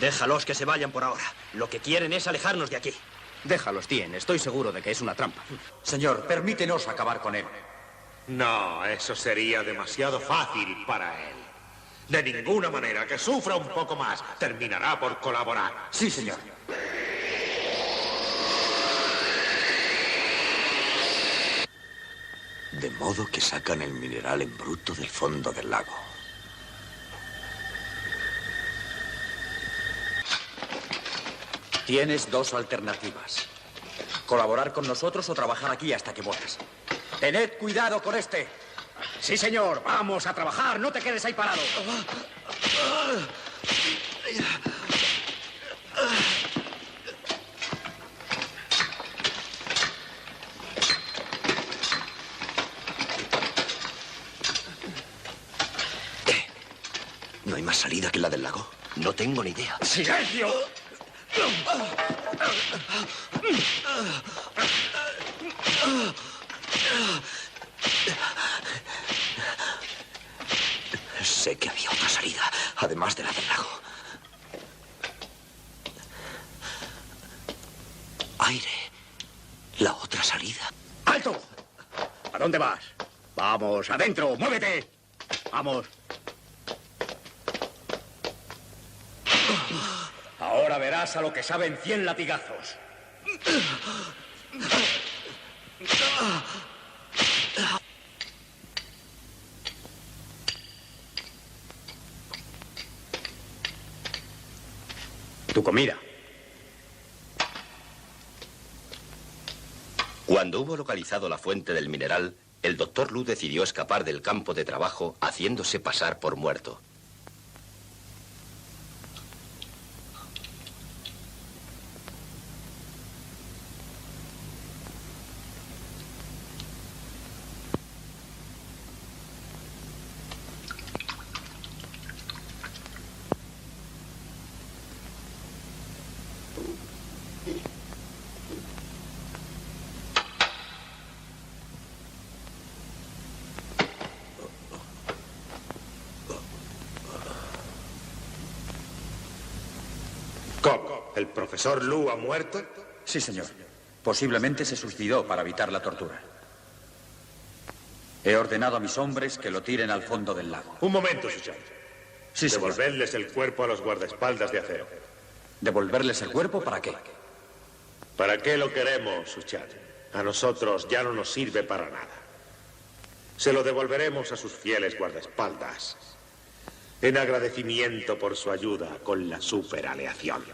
déjalos que se vayan por ahora. Lo que quieren es alejarnos de aquí. Déjalos, Tien. Estoy seguro de que es una trampa. Señor, permítenos acabar con él. No, eso sería demasiado fácil para él. De ninguna manera, que sufra un poco más. Terminará por colaborar. Sí, señor. De modo que sacan el mineral en bruto del fondo del lago. Tienes dos alternativas. Colaborar con nosotros o trabajar aquí hasta que mueras. Tened cuidado con este. Sí, señor. Vamos a trabajar. No te quedes ahí parado. ¿No hay más salida que la del lago? No tengo ni idea. ¡Silencio! Sé que había otra salida, además de la del lago. Aire. La otra salida. ¡Alto! ¿A dónde vas? Vamos, adentro. ¡Muévete! Vamos. Ahora verás a lo que saben 100 latigazos. Tu comida. Cuando hubo localizado la fuente del mineral, el Dr. Lu decidió escapar del campo de trabajo haciéndose pasar por muerto. ¿Cómo? ¿El profesor Lu ha muerto? Sí, señor. Posiblemente se suicidó para evitar la tortura. He ordenado a mis hombres que lo tiren al fondo del lago. Un momento, Suchan. Sí, señor. Devolverles el cuerpo a los guardaespaldas de acero. ¿Devolverles el cuerpo para qué? ¿Para qué lo queremos, Suchan? A nosotros ya no nos sirve para nada. Se lo devolveremos a sus fieles guardaespaldas, en agradecimiento por su ayuda con la superaleación.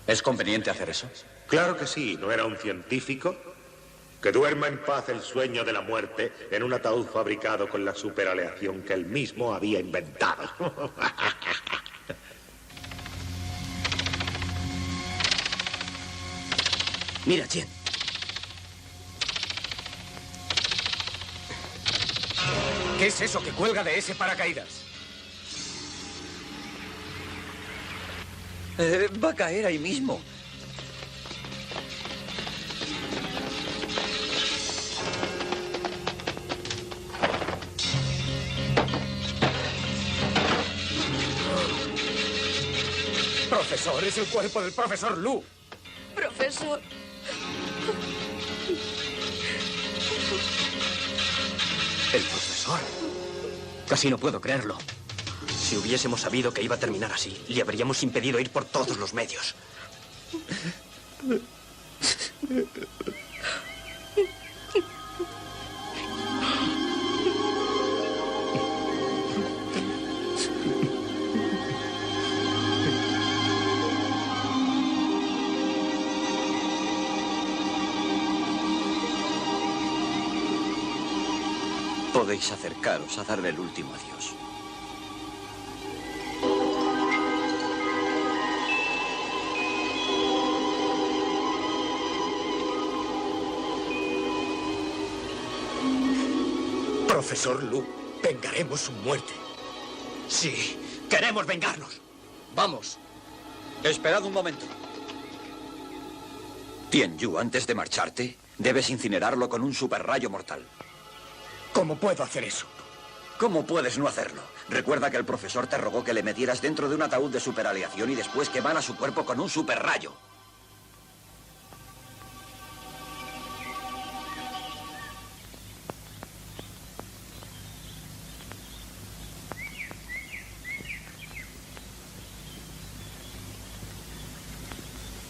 ¿Es conveniente hacer eso? Claro que sí. ¿No era un científico? Que duerma en paz el sueño de la muerte en un ataúd fabricado con la superaleación que él mismo había inventado. Mira, Chen. ¿Qué es eso que cuelga de ese paracaídas? Va a caer ahí mismo. Profesor, es el cuerpo del profesor Lu. Profesor. ¿El profesor? Casi no puedo creerlo. Si hubiésemos sabido que iba a terminar así, le habríamos impedido ir por todos los medios. Podéis acercaros a darle el último adiós. Profesor Lu, vengaremos su muerte. Sí, queremos vengarnos. Vamos. Esperad un momento. Tianyu, antes de marcharte, debes incinerarlo con un superrayo mortal. ¿Cómo puedo hacer eso? ¿Cómo puedes no hacerlo? Recuerda que el profesor te rogó que le metieras dentro de un ataúd de superaleación y después quemara su cuerpo con un superrayo.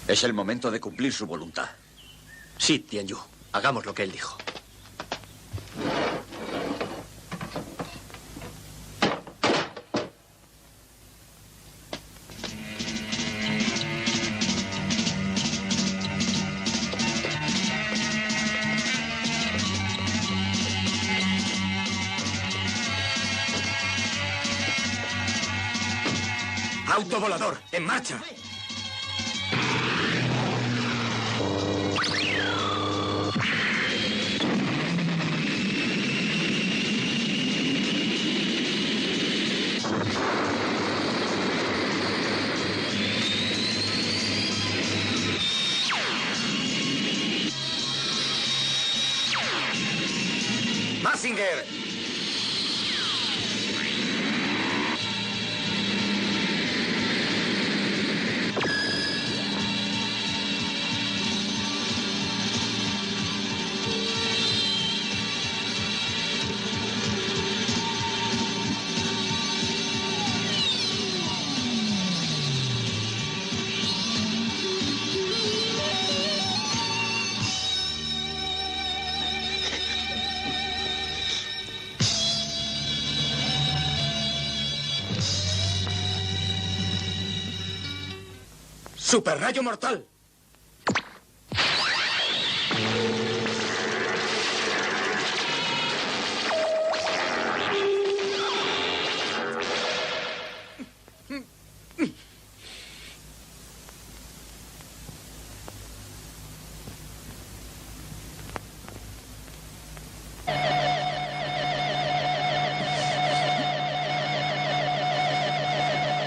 Es el momento de cumplir su voluntad. Sí, Tianyu. Hagamos lo que él dijo. ¡Autovolador! ¡En marcha! ¡Mazinger! ¡Superrayo mortal!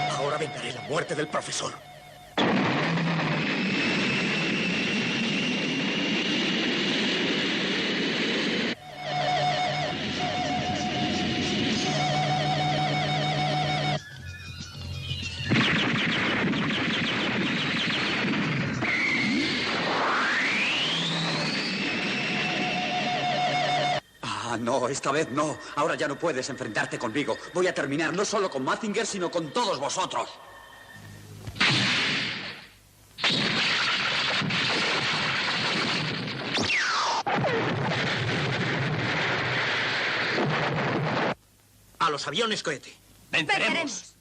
Ahora vengaré la muerte del profesor. No, esta vez no. Ahora ya no puedes enfrentarte conmigo. Voy a terminar no solo con Mazinger, sino con todos vosotros. A los aviones cohete. ¡Venceremos!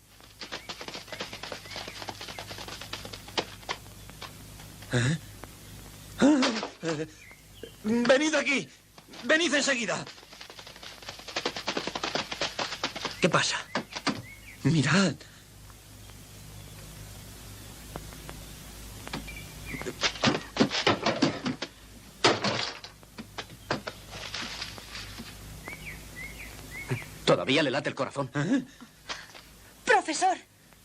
¡Venid aquí! ¡Venid enseguida! ¿Qué pasa? Mirad. Todavía le late el corazón. ¡Profesor!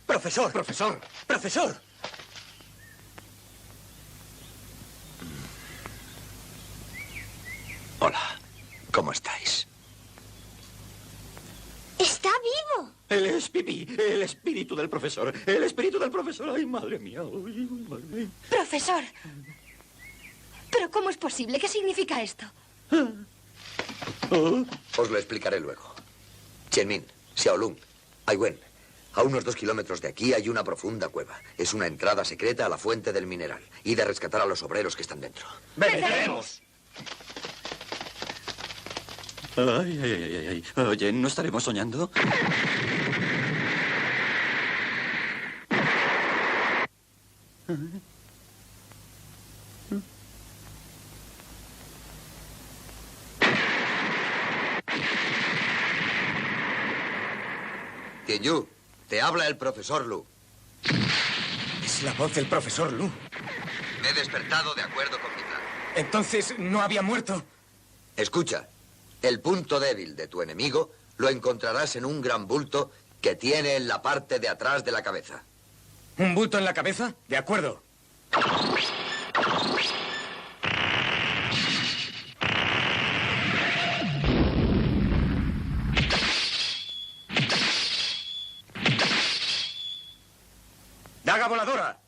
¡Profesor! ¡Profesor! ¡Profesor! Hola, ¿cómo estáis? ¡Está vivo! Él es Pipí, el espíritu del profesor. El espíritu del profesor. ¡Ay, madre mía! Ay, madre mía. Profesor. ¿Pero cómo es posible? ¿Qué significa esto? Os lo explicaré luego. Qianmin, Xiaolong, Aiwen. A unos 2 kilómetros de aquí hay una profunda cueva. Es una entrada secreta a la fuente del mineral. Y de rescatar a los obreros que están dentro. ¡Venceremos! Ay, ay, ay, ay. Oye, ¿no estaremos soñando? Tianyu, te habla el profesor Lu. Es la voz del profesor Lu. Me he despertado de acuerdo con mi plan. Entonces, ¿no había muerto? Escucha, el punto débil de tu enemigo lo encontrarás en un gran bulto que tiene en la parte de atrás de la cabeza. ¿Un bulto en la cabeza? De acuerdo. ¡Daga voladora!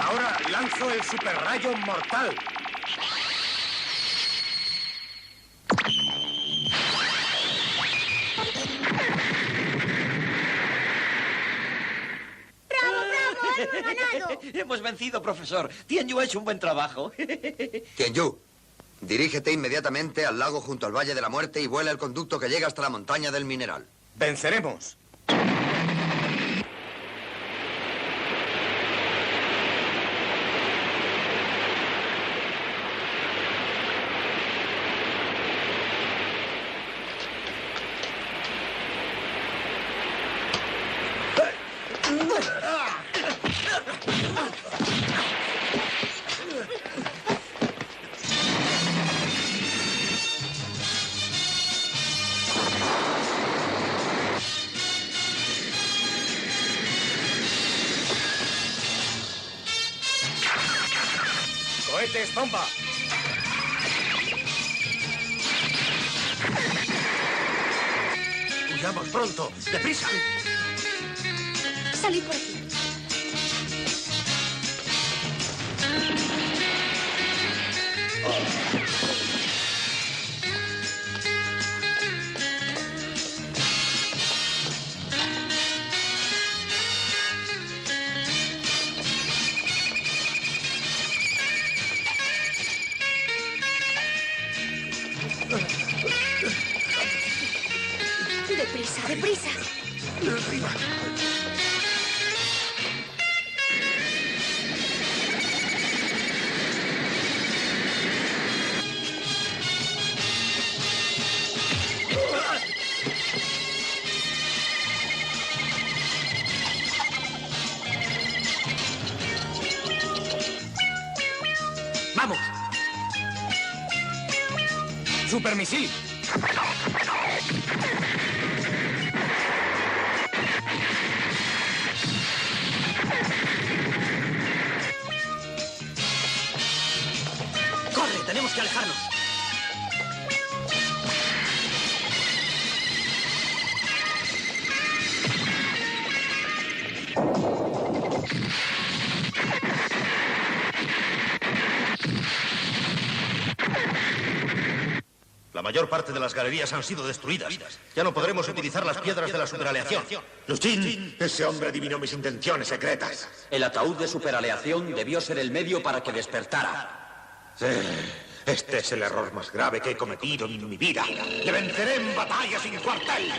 Ahora lanzo el superrayo mortal. Hemos vencido, profesor. Tianyu ha hecho un buen trabajo. Tianyu, dirígete inmediatamente al lago junto al Valle de la Muerte y vuela el conducto que llega hasta la montaña del mineral. Venceremos. ¡Cohetes, bomba! ¡Huyamos pronto! ¡Deprisa! Salid por aquí. ¡Deprisa, deprisa! ¡Vamos! ¡Supermisil! ¡Corre! ¡Tenemos que alejarnos! mayor parte de las galerías han sido destruidas. Ya no podremos utilizar las piedras de la superaleación. Luchin, ese hombre adivinó mis intenciones secretas. El ataúd de superaleación debió ser el medio para que despertara. Sí, este es el error más grave que he cometido en mi vida. Le venceré en batalla sin cuartel.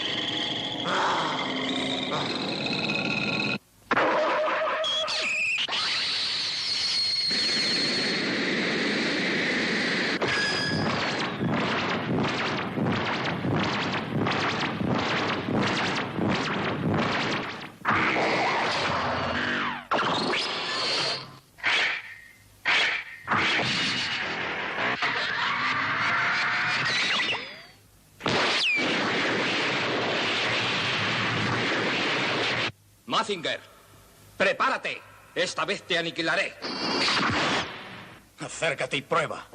Mazinger, prepárate. Esta vez te aniquilaré. Acércate y prueba.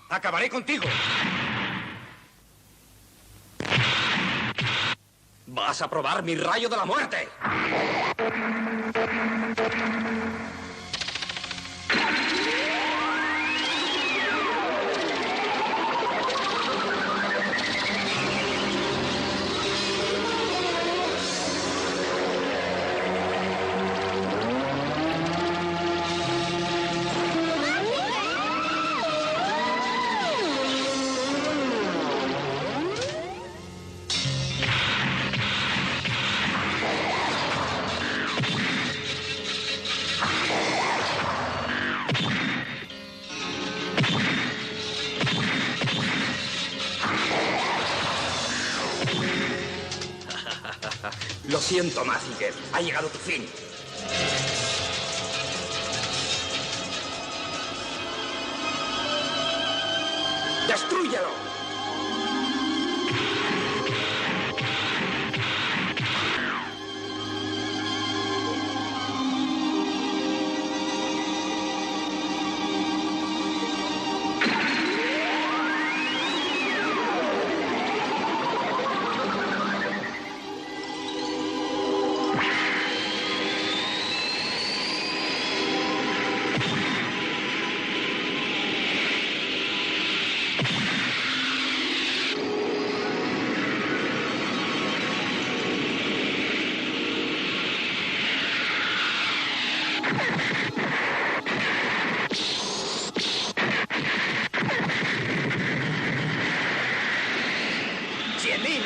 Acabaré contigo. Vas a probar mi rayo de la muerte. Lo siento, Mazinger. Ha llegado tu fin. ¡Destrúyelo!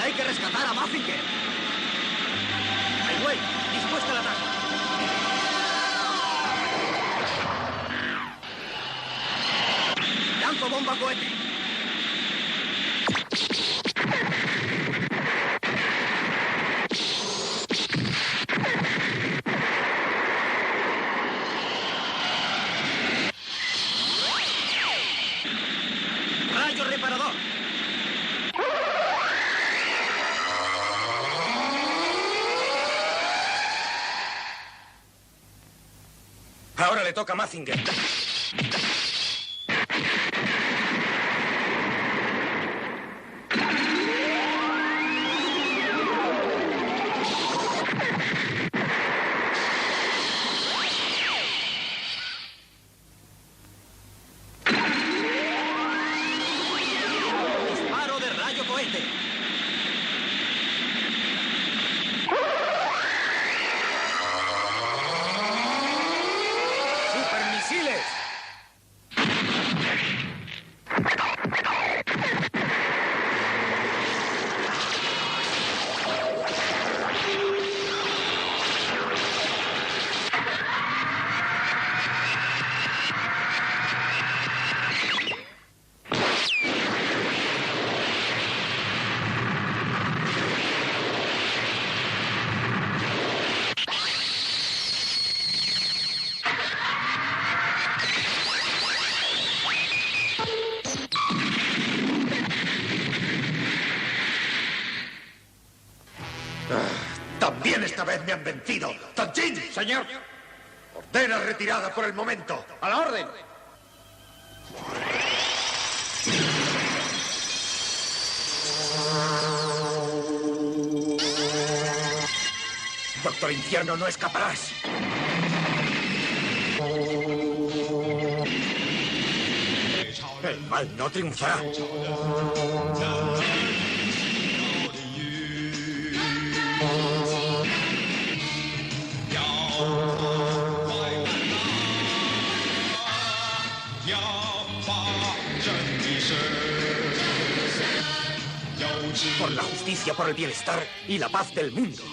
Hay que rescatar a Mazinger. Ai Wei, dispuesta al ataque. Lanzo bomba cohete. Rayo reparador. Ahora le toca a Mazinger. Disparo de rayo cohete. ¡Supermisiles! me han vencido. ¡Tanchin! Señor. Ordena retirada por el momento. A la orden. Doctor Infierno, no escaparás. El mal no triunfará. Por la justicia, por el bienestar y la paz del mundo.